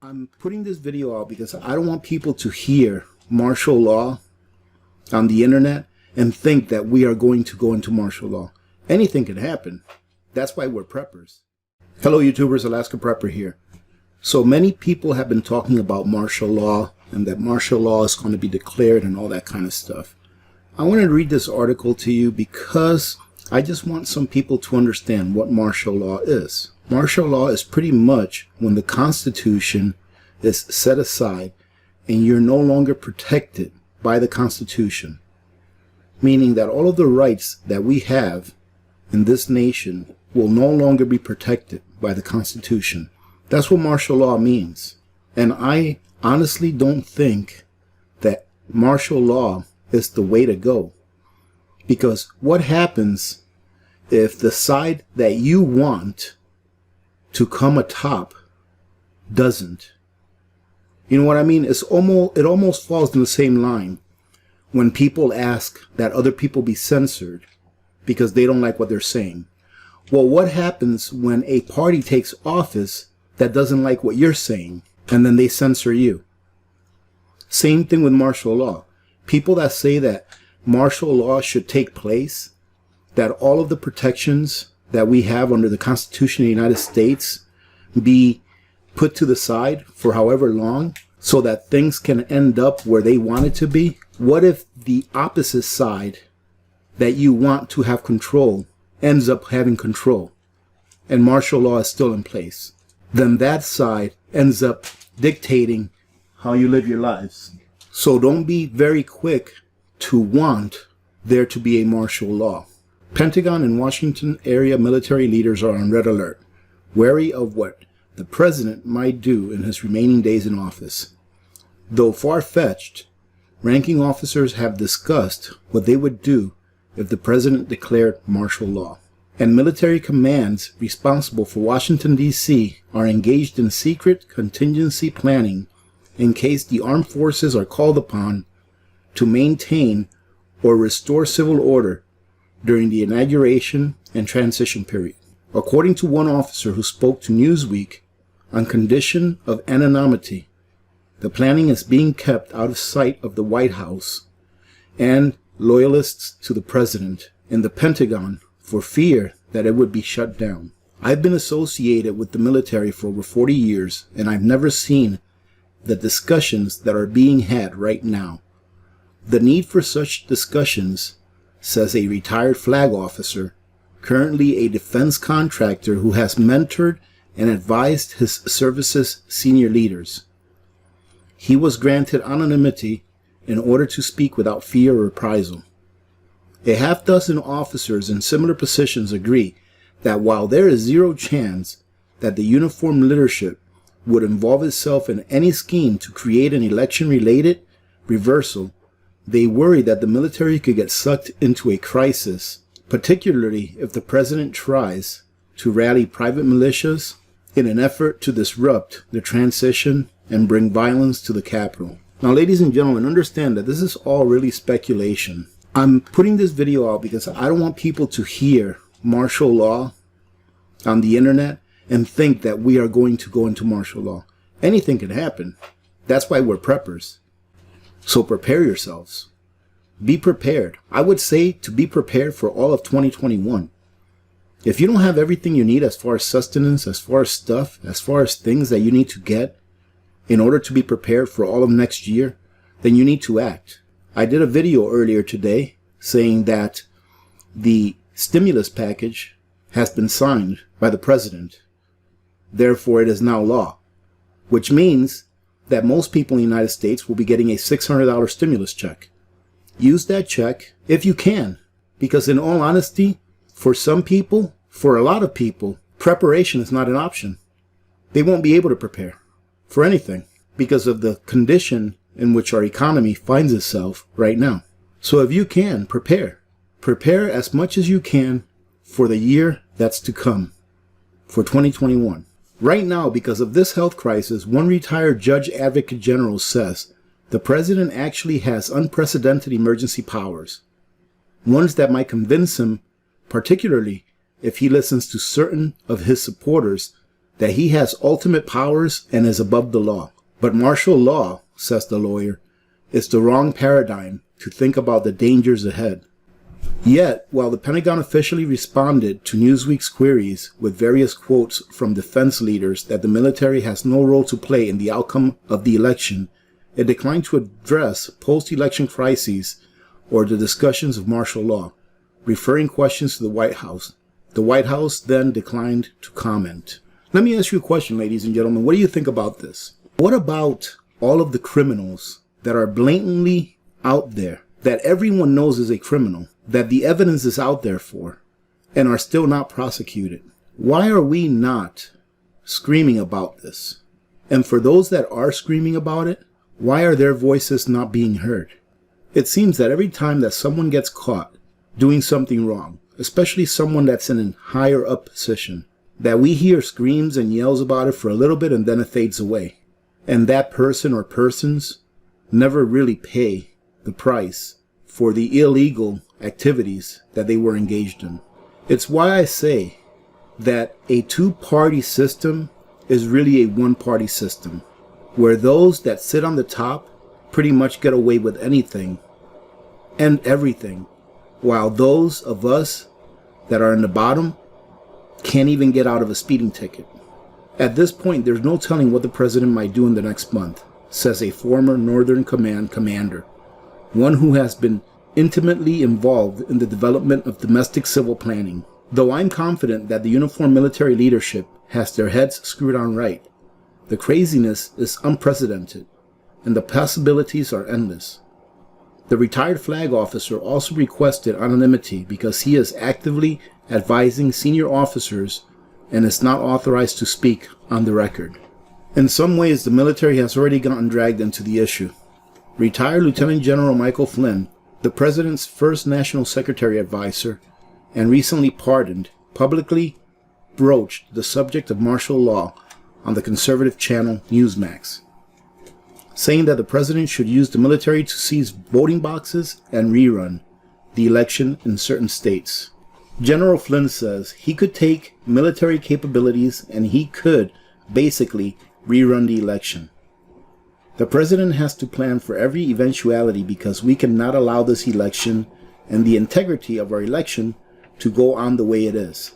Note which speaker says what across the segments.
Speaker 1: I'm putting this video out because I don't want people to hear martial law on the internet and think that we are going to go into martial law. Anything can happen. That's why we're preppers. Hello YouTubers, Alaska Prepper here. So many people have been talking about martial law and that martial law is going to be declared and all that kind of stuff. I wanted to read this article to you because I just want some people to understand what martial law is. Martial law is pretty much when the Constitution is set aside and you're no longer protected by the Constitution. Meaning that all of the rights that we have in this nation will no longer be protected by the Constitution. That's what martial law means. And I honestly don't think that martial law is the way to go. Because what happens if the side that you want to come atop doesn't? You know what I mean? It almost falls in the same line when people ask that other people be censored because they don't like what they're saying. Well, what happens when a party takes office that doesn't like what you're saying and then they censor you? Same thing with martial law. People that say that martial law should take place, that all of the protections that we have under the Constitution of the United States be put to the side for however long so that things can end up where they want it to be. What if the opposite side that you want to have control ends up having control and martial law is still in place? Then that side ends up dictating how you live your lives. So don't be very quick to want there to be a martial law. Pentagon and Washington area military leaders are on red alert, wary of what the president might do in his remaining days in office. Though far-fetched, ranking officers have discussed what they would do if the president declared martial law. And military commands responsible for Washington, D.C. are engaged in secret contingency planning in case the armed forces are called upon to maintain or restore civil order during the inauguration and transition period. According to one officer who spoke to Newsweek, on condition of anonymity, the planning is being kept out of sight of the White House and loyalists to the president in the Pentagon for fear that it would be shut down. I've been associated with the military for over 40 years, and I've never seen the discussions that are being had right now. The need for such discussions, says a retired flag officer, currently a defense contractor who has mentored and advised his service's senior leaders. He was granted anonymity in order to speak without fear of reprisal. A half-dozen officers in similar positions agree that while there is zero chance that the uniformed leadership would involve itself in any scheme to create an election-related reversal, they worry that the military could get sucked into a crisis, particularly if the president tries to rally private militias in an effort to disrupt the transition and bring violence to the Capitol. Now, ladies and gentlemen, understand that this is all really speculation. I'm putting this video out because I don't want people to hear martial law on the internet and think that we are going to go into martial law. Anything can happen. That's why we're preppers. So prepare yourselves. Be prepared. I would say to be prepared for all of 2021. If you don't have everything you need as far as sustenance, as far as stuff, as far as things that you need to get in order to be prepared for all of next year, then you need to act. I did a video earlier today saying that the stimulus package has been signed by the president. Therefore, it is now law, which means that most people in the United States will be getting a $600 stimulus check. Use that check if you can, because in all honesty, for some people, for a lot of people, preparation is not an option. They won't be able to prepare for anything because of the condition in which our economy finds itself right now. So if you can, prepare. Prepare as much as you can for the year that's to come, for 2021. Right now, because of this health crisis, one retired Judge Advocate General says the president actually has unprecedented emergency powers, ones that might convince him, particularly if he listens to certain of his supporters, that he has ultimate powers and is above the law. But martial law, says the lawyer, is the wrong paradigm to think about the dangers ahead. Yet, while the Pentagon officially responded to Newsweek's queries with various quotes from defense leaders that the military has no role to play in the outcome of the election, it declined to address post-election crises or the discussions of martial law, referring questions to the White House. The White House then declined to comment. Let me ask you a question, ladies and gentlemen. What do you think about this? What about all of the criminals that are blatantly out there, that everyone knows is a criminal, that the evidence is out there for, and are still not prosecuted? Why are we not screaming about this? And for those that are screaming about it, why are their voices not being heard? It seems that every time that someone gets caught doing something wrong, especially someone that's in a higher up position, that we hear screams and yells about it for a little bit and then it fades away. And that person or persons never really pay the price for the illegal activities that they were engaged in. It's why I say that a two-party system is really a one-party system, where those that sit on the top pretty much get away with anything and everything, while those of us that are in the bottom can't even get out of a speeding ticket. At this point, there's no telling what the president might do in the next month, says a former Northern Command commander, one who has been intimately involved in the development of domestic civil planning. Though I'm confident that the uniformed military leadership has their heads screwed on right, the craziness is unprecedented, and the possibilities are endless. The retired flag officer also requested anonymity because he is actively advising senior officers and is not authorized to speak on the record. In some ways, the military has already gotten dragged into the issue. Retired Lieutenant General Michael Flynn, the president's first national secretary advisor, and recently pardoned, publicly broached the subject of martial law on the conservative channel Newsmax, saying that the president should use the military to seize voting boxes and rerun the election in certain states. General Flynn says he could take military capabilities and he could basically rerun the election. The president has to plan for every eventuality because we cannot allow this election and the integrity of our election to go on the way it is.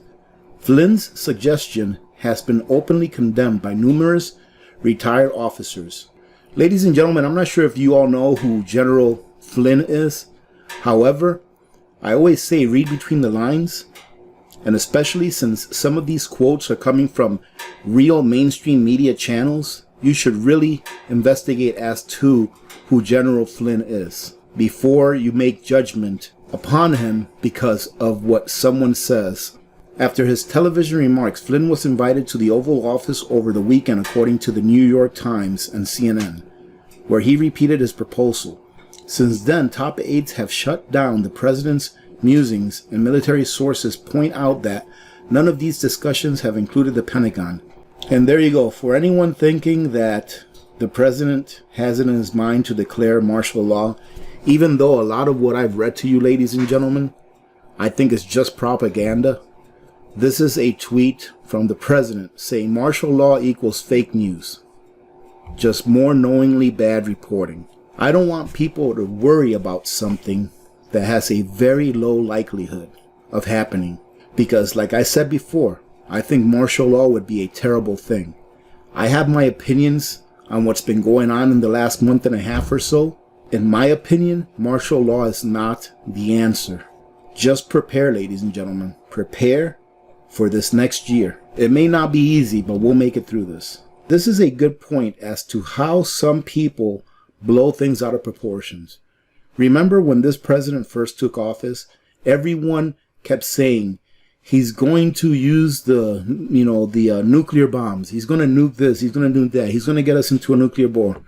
Speaker 1: Flynn's suggestion has been openly condemned by numerous retired officers. Ladies and gentlemen, I'm not sure if you all know who General Flynn is. However, I always say read between the lines, and especially since some of these quotes are coming from real mainstream media channels, you should really investigate as to who General Flynn is before you make judgment upon him because of what someone says. After his television remarks, Flynn was invited to the Oval Office over the weekend, according to the New York Times and CNN, where he repeated his proposal. Since then, top aides have shut down the president's musings, and military sources point out that none of these discussions have included the Pentagon. And there you go. For anyone thinking that the president has it in his mind to declare martial law, even though a lot of what I've read to you, ladies and gentlemen, I think is just propaganda. This is a tweet from the president saying martial law equals fake news. Just more knowingly bad reporting. I don't want people to worry about something that has a very low likelihood of happening. Because like I said before, I think martial law would be a terrible thing. I have my opinions on what's been going on in the last month and a half or so. In my opinion, martial law is not the answer. Just prepare, ladies and gentlemen. Prepare for this next year. It may not be easy, but we'll make it through this. This is a good point as to how some people blow things out of proportions. Remember when this president first took office, everyone kept saying he's going to use the nuclear bombs. He's going to nuke this. He's going to nuke that. He's going to get us into a nuclear war.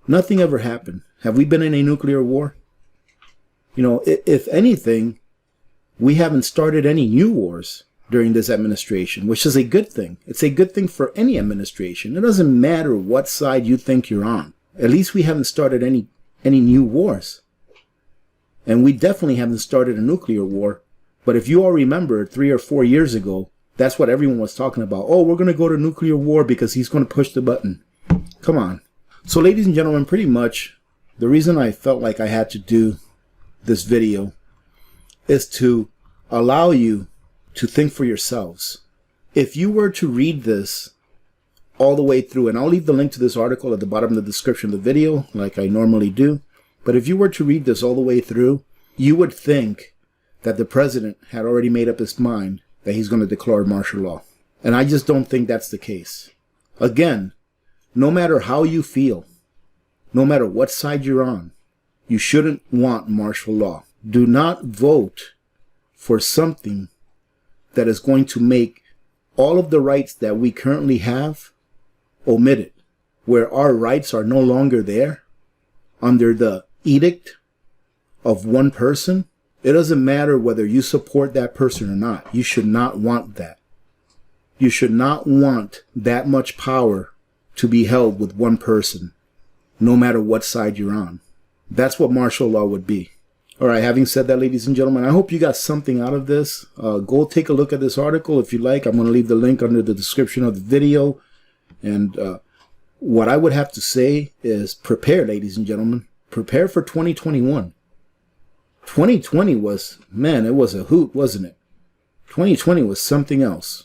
Speaker 1: Nothing ever happened. Have we been in a nuclear war? If anything, we haven't started any new wars during this administration, which is a good thing. It's a good thing for any administration. It doesn't matter what side you think you're on. At least we haven't started any new wars. And we definitely haven't started a nuclear war. But if you all remember, 3 or 4 years ago, That's what everyone was talking about. Oh, we're going to go to nuclear war because he's going to push the button. Come on. So, ladies and gentlemen, pretty much the reason I felt like I had to do this video is to allow you to think for yourselves. If you were to read this all the way through, and I'll leave the link to this article at the bottom of the description of the video, like I normally do, but if you were to read this all the way through, you would think that the president had already made up his mind that he's going to declare martial law. And I just don't think that's the case. Again, no matter how you feel, no matter what side you're on, you shouldn't want martial law. Do not vote for something that is going to make all of the rights that we currently have omitted, where our rights are no longer there under the edict of one person. It doesn't matter whether you support that person or not. You should not want that. You should not want that much power to be held with one person, no matter what side you're on. That's what martial law would be. All right, having said that, ladies and gentlemen, I hope you got something out of this. Go take a look at this article if you like. I'm going to leave the link under the description of the video. And what I would have to say is prepare, ladies and gentlemen. Prepare for 2021. 2020 was, man, it was a hoot, wasn't it? 2020 was something else.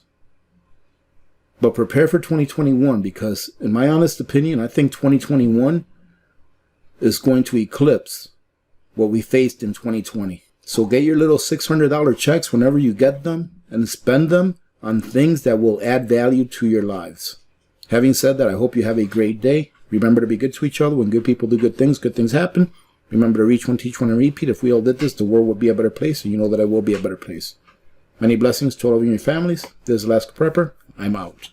Speaker 1: But prepare for 2021 because, in my honest opinion, I think 2021 is going to eclipse what we faced in 2020. So get your little $600 checks whenever you get them and spend them on things that will add value to your lives. Having said that, I hope you have a great day. Remember to be good to each other. When good people do good things happen. Remember to reach one, teach one, and repeat. If we all did this, the world would be a better place, and you know that I will be a better place. Many blessings to all of you and your families. This is Alaska Prepper. I'm out.